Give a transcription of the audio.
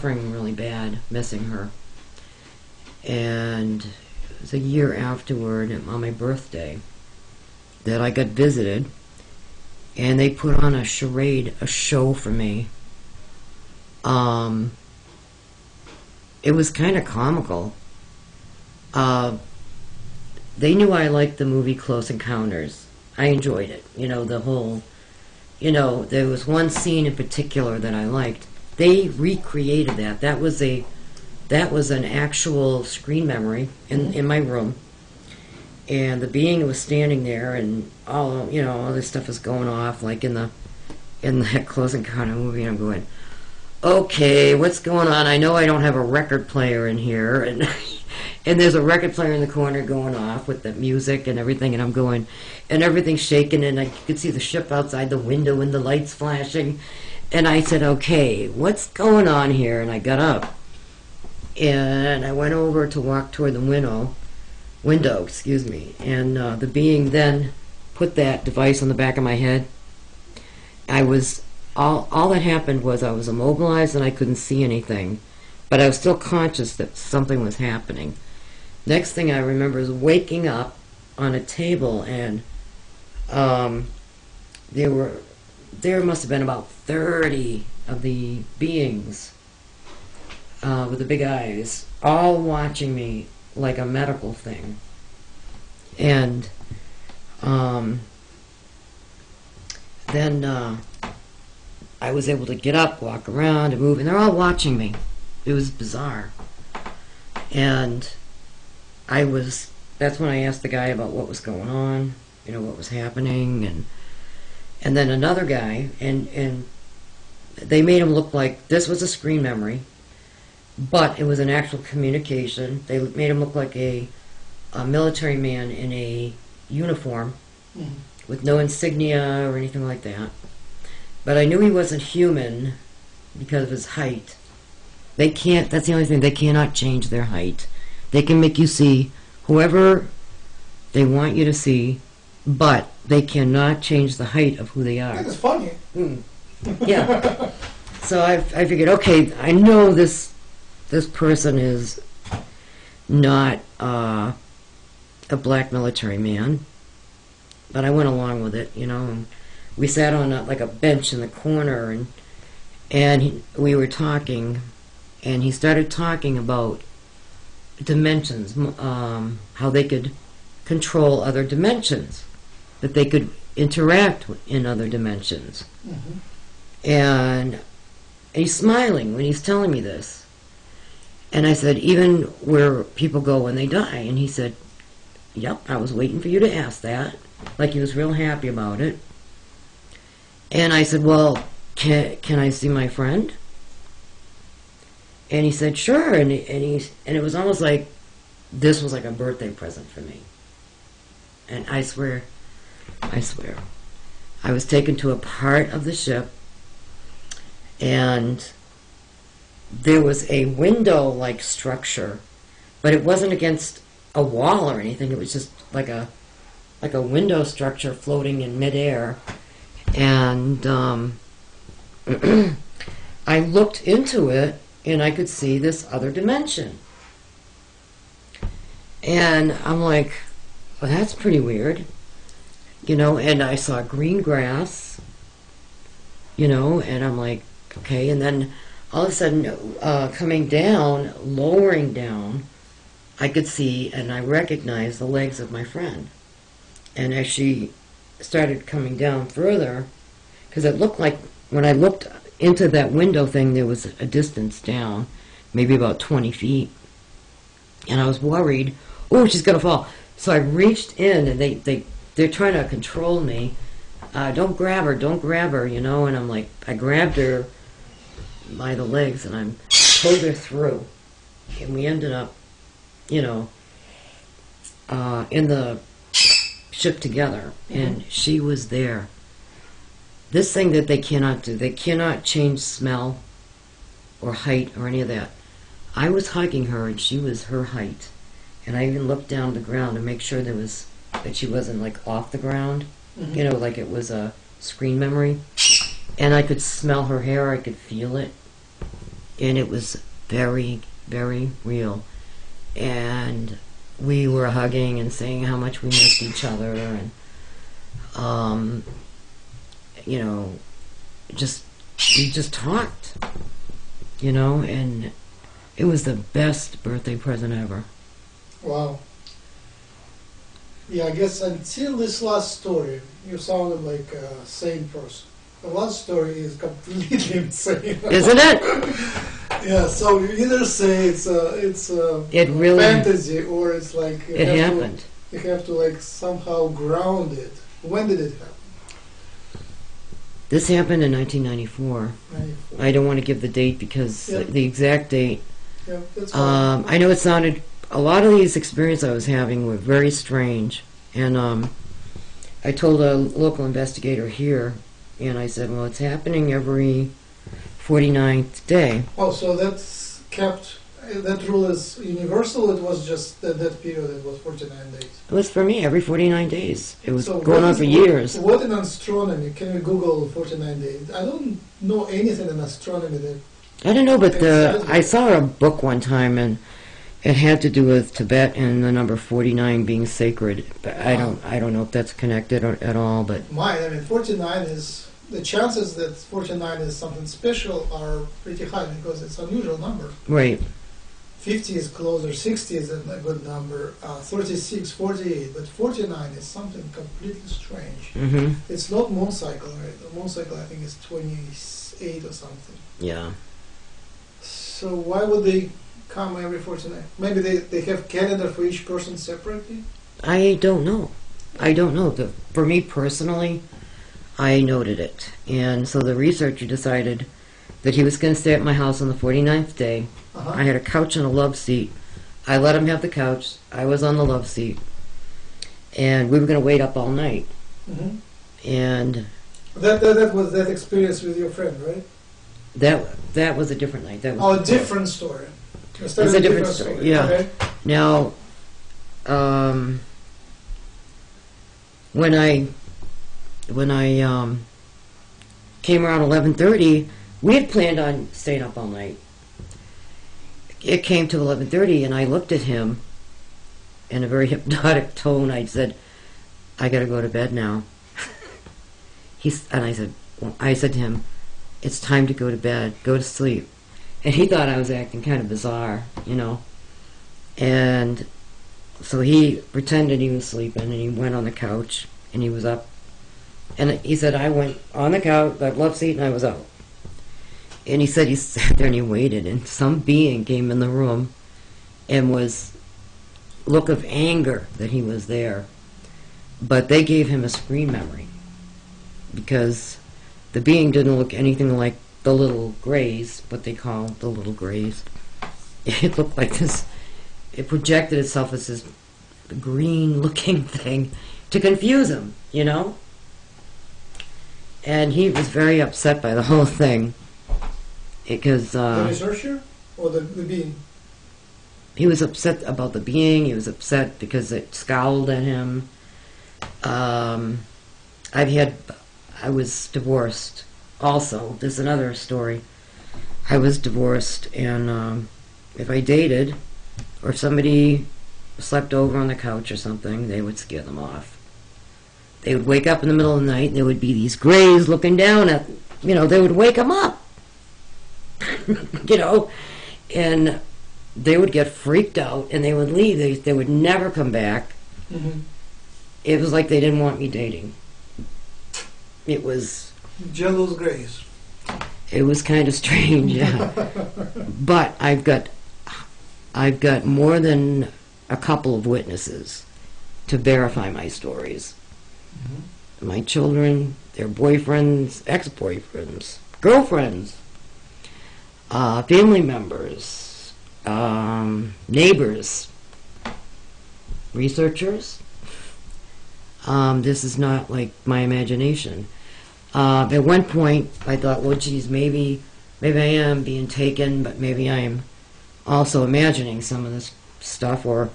suffering really bad, missing her. And it was a year afterward, on my birthday, that I got visited, and they put on a charade, a show for me. It was kind of comical. They knew I liked the movie Close Encounters. I enjoyed it. You know, the whole, you know, there was one scene in particular that I liked. They recreated that. That was an actual screen memory in my room. And the being was standing there, and all, you know, all this stuff is going off, like in that Close Encounter movie, and I'm going, okay, what's going on? I know I don't have a record player in here, and and there's a record player in the corner going off with the music and everything, and I'm going, and everything's shaking, and I could see the ship outside the window and the lights flashing, and I said, okay, what's going on here? And I got up, and I went over to walk toward the window, and the being then put that device on the back of my head. I was, all that happened was I was immobilized and I couldn't see anything, but I was still conscious that something was happening. Next thing I remember is waking up on a table, and there must have been about 30 of the beings with the big eyes, all watching me like a medical thing. And then I was able to get up, walk around, and move, and they're all watching me. It was bizarre. And that's when I asked the guy about what was going on, you know, what was happening, and then another guy, and they made him look like this was a screen memory, but it was an actual communication. They made him look like a military man in a uniform with no insignia or anything like that. But I knew he wasn't human because of his height. They can't, that's the only thing, they cannot change their height. They can make you see whoever they want you to see, but they cannot change the height of who they are. That's funny. Yeah. So I figured, okay, I know this person is not a black military man, but I went along with it, you know. And we sat on like a bench in the corner, and we were talking, and he started talking about dimensions, how they could control other dimensions, that they could interact in other dimensions. And he's smiling when he's telling me this. And I said, even where people go when they die? And he said, yep, I was waiting for you to ask that. Like he was real happy about it. And I said, well, can I see my friend? And he said, sure. And it was almost like this was like a birthday present for me. And I swear, I was taken to a part of the ship, and there was a window-like structure, but it wasn't against a wall or anything. It was just like a window structure floating in midair. And I looked into it, and I could see this other dimension. And I'm like, well, that's pretty weird. You know, and I saw green grass, you know, and I'm like, okay. And then all of a sudden, coming down, lowering down, I could see and I recognized the legs of my friend. And as she started coming down further, because it looked like, when I looked into that window thing, there was a distance down, maybe about 20 feet. And I was worried, oh, she's going to fall. So I reached in, and they're trying to control me. Don't grab her, you know. And I'm like, I grabbed her by the legs, and I pulled her through. And we ended up, you know, in the ship together. And she was there. This thing that they cannot do, they cannot change smell or height or any of that. I was hugging her, and she was her height. And I even looked down at the ground to make sure that she wasn't like off the ground, you know, like it was a screen memory. And I could smell her hair, I could feel it. and it was very, very real. And we were hugging and saying how much we missed each other, and you know, we just talked, you know, and it was the best birthday present ever. Wow. Yeah, I guess until this last story, you sounded like a sane person. The last story is completely insane. Isn't it? Yeah, so you either say it's It really fantasy, or it's like it happened. You have to like somehow ground it. When did it happen? This happened in 1994. 94. I don't want to give the date because Yeah. the exact date. Yeah, that's fine. I know it sounded. A lot of these experiences I was having were very strange, and I told a local investigator here, and I said, well, it's happening every 49th day. Oh, so that's kept. That rule is universal. It was just that period. It was 49 days. It was for me every 49 days. It was So going on for years. What in astronomy? Can you Google 49 days? I don't know anything in astronomy that. I don't know, but Exactly. I saw a book one time, and it had to do with Tibet and the number 49 being sacred. But I don't know if that's connected at all. But Mine, I mean, 49 is, the chances that 49 is something special are pretty high because it's an unusual number. right, 50 is closer, 60 is a good number, 36, 48, but 49 is something completely strange. mm-hmm, It's not moon cycle, right? The moon cycle, I think, is 28 or something. yeah. So why would they come every 49? Maybe they have calendar for each person separately? I don't know. I don't know. For me personally, I noted it. And so the researcher decided that he was going to stay at my house on the 49th day. Uh-huh. I had a couch and a love seat. I let him have the couch. I was on the love seat. And we were going to wait up all night. Mm-hmm. And That was that experience with your friend, right? that was a different night. That was Oh, a before. different story. It's a different story, yeah. Okay. Now, when I came around 11:30, we had planned on staying up all night. It came to 11:30, and I looked at him in a very hypnotic tone. I said, "I got to go to bed now." I said to him, "It's time to go to bed. Go to sleep." And he thought I was acting kind of bizarre, you know. And so he pretended he was sleeping, and he went on the couch, and he was up. And he said, I went on the couch, that love seat, and I was out. And he said he sat there and he waited, and some being came in the room and was look of anger that he was there. But they gave him a screen memory because the being didn't look anything like the little grays, what they call the little grays. It looked like this. It projected itself as this green-looking thing to confuse him, you know? And he was very upset by the whole thing because The researcher or the being? he was upset about the being. He was upset because it scowled at him. I was divorced also. There's another story. I was divorced, and if I dated, or if somebody slept over on the couch or something, they would scare them off. They would wake up in the middle of the night, and there would be these grays looking down at, they would wake them up. And they would get freaked out, and they would leave. They would never come back. Mm-hmm. It was like they didn't want me dating. It was Jealous Grace. kind of strange, yeah. But I've got more than a couple of witnesses to verify my stories. Mm-hmm. My children, their boyfriends, ex-boyfriends, girlfriends, family members, neighbors, researchers. This is not like my imagination. At one point, I thought, well, geez, maybe I am being taken, but maybe I am also imagining some of this stuff, or,